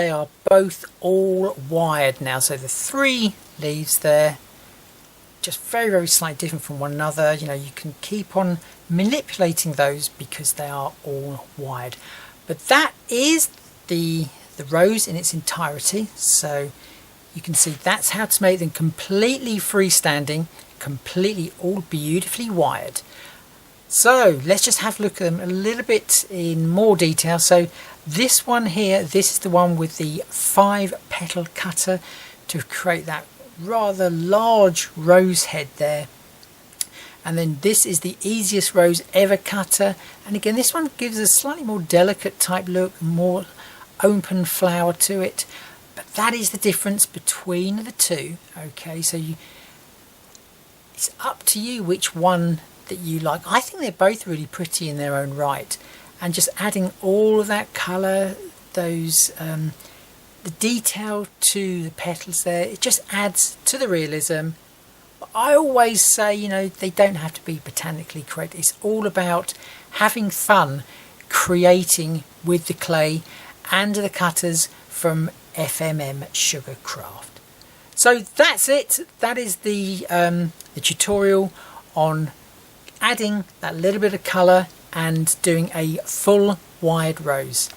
they are both all wired now. So the 3 leaves there, just very slightly different from one another. You know, you can keep on manipulating those because they are all wired. But that is the rose in its entirety. So you can see that's how to make them completely freestanding, completely all beautifully wired. So let's just have a look at them a little bit in more detail. So this one here, this is the one with the 5 petal cutter to create that rather large rose head there. And then this is the Easiest Rose Ever cutter, and again this one gives a slightly more delicate type look, more open flower to it. But that is the difference between the two. Okay, so it's up to you which one that you like. I think they're both really pretty in their own right, and just adding all of that colour, those the detail to the petals there, it just adds to the realism. I always say, you know, they don't have to be botanically correct. It's all about having fun creating with the clay and the cutters from FMM Sugarcraft. So that's it. That is the tutorial on adding that little bit of colour and doing a full wired rose.